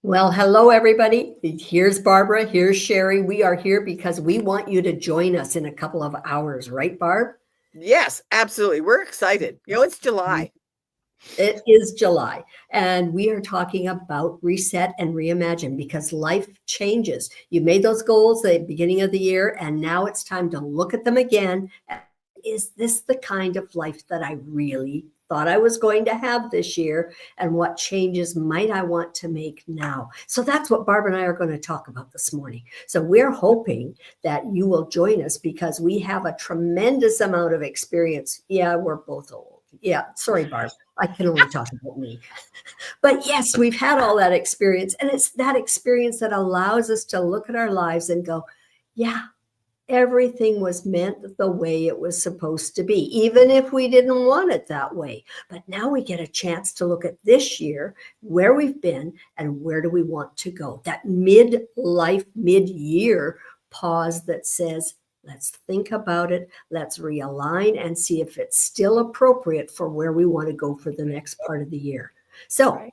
Well, hello, everybody. Here's Barbara. Here's Sherry. We are here because we want you to join us in a couple of hours, right, Barb? Yes, absolutely. We're excited. It's July. It is July, and we are talking about reset and reimagine because life changes. You made those goals at the beginning of the year, and now it's time to look at them again. Is this the kind of life that I really thought I was going to have this year? And what changes might I want to make now? So that's what Barb and I are going to talk about this morning. So we're hoping that you will join us because we have a tremendous amount of experience. Yeah, we're both old. Yeah, sorry, Barb. I can only talk about me. But yes, we've had all that experience. And it's that experience that allows us to look at our lives and go, yeah, everything was meant the way it was supposed to be, even if we didn't want it that way. But now we get a chance to look at this year, where we've been, and where do we want to go. That mid-life, mid-year pause that says, let's think about it, let's realign and see if it's still appropriate for where we want to go for the next part of the year. So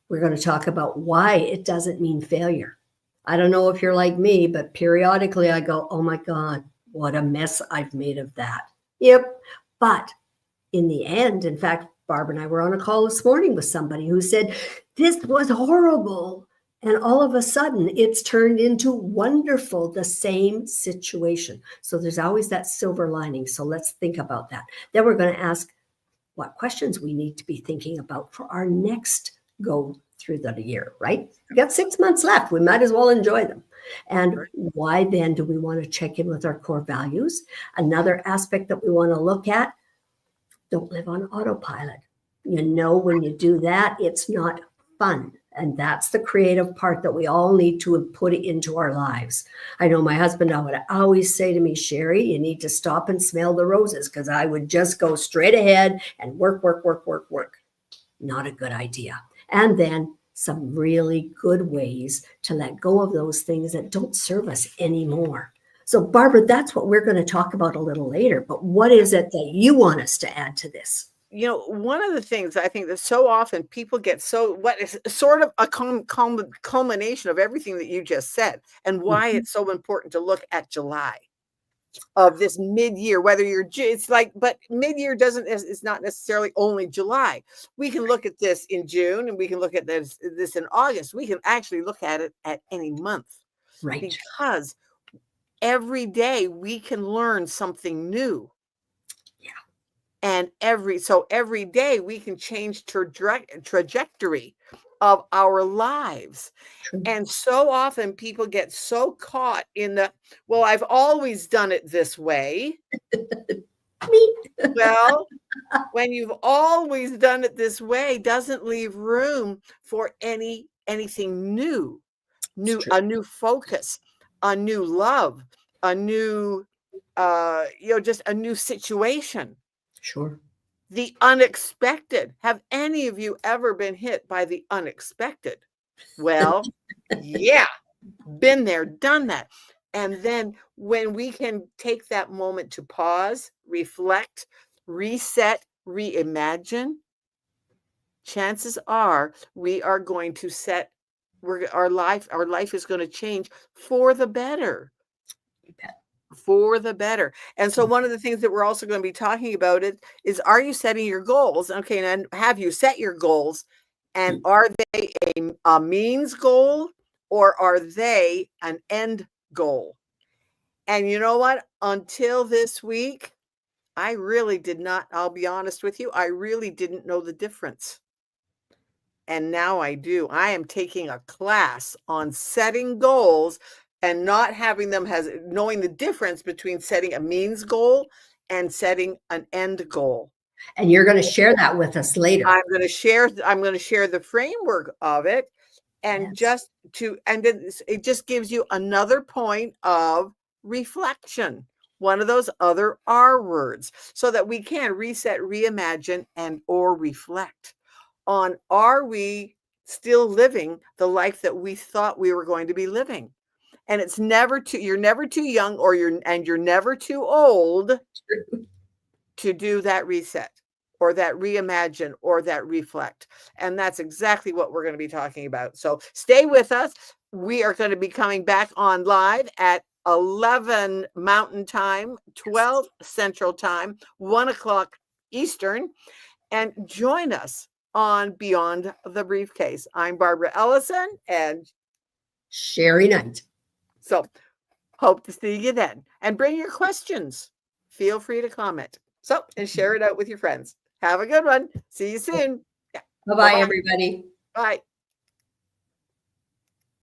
we're going to talk about why it doesn't mean failure. I don't know if you're like me, but periodically I go, oh my God, what a mess I've made of that. Yep. But in the end, in fact, Barb and I were on a call this morning with somebody who said, this was horrible. And all of a sudden, it's turned into wonderful, the same situation. So there's always that silver lining. So let's think about that. Then we're going to ask what questions we need to be thinking about for our next go through the year, right? We got 6 months left. We might as well enjoy them. And why then do we want to check in with our core values? Another aspect that we want to look at, don't live on autopilot. You know, when you do that, it's not fun. And that's the creative part that we all need to put into our lives. I know my husband would always say to me, Sherry, you need to stop and smell the roses, because I would just go straight ahead and work. Not a good idea. And then some really good ways to let go of those things that don't serve us anymore. So, Barbara, that's what we're going to talk about a little later. But what is it that you want us to add to this? One of the things I think that so often people get what is sort of a culmination of everything that you just said, and why it's so important to look at July of this mid-year, but mid-year is not necessarily only July. We can look at this in June, and we can look at this in August. We can actually look at it at any month, right? Because every day we can learn something new. Yeah. And every day we can change trajectory of our lives. True. And so often people get so caught in well, I've always done it this way. Well, when you've always done it this way, doesn't leave room for anything new, a new focus, a new love, a new, just a new situation. Sure. The unexpected. Have any of you ever been hit by the unexpected? Well, yeah, been there, done that. And then when we can take that moment to pause, reflect, reset, reimagine, chances are we are going to our life is going to change for the better. For the better. And so one of the things that we're also going to be talking about is, are you setting your goals? Okay, and have you set your goals? And are they a means goal, or are they an end goal? And you know what? Until this week, I really did not, I'll be honest with you, I really didn't know the difference. And now I do. I am taking a class on setting goals and not having them knowing the difference between setting a means goal and setting an end goal. And you're going to share that with us later. I'm going to share the framework of it, and it just gives you another point of reflection, one of those other R words, so that we can reset, reimagine, and or reflect on, are we still living the life that we thought we were going to be living? And it's you're never too young, you're never too old to do that reset. or that reimagine or that reflect. And that's exactly what we're going to be talking about. So stay with us. We are going to be coming back on live at 11 Mountain Time, 12 Central Time, 1 o'clock Eastern, and join us on Beyond the Briefcase. I'm Barbara Ellison, and Sherry Knight. So hope to see you then. And bring your questions. Feel free to comment. So, and share it out with your friends. Have a good one. See you soon. Yeah. Bye-bye, everybody. Bye.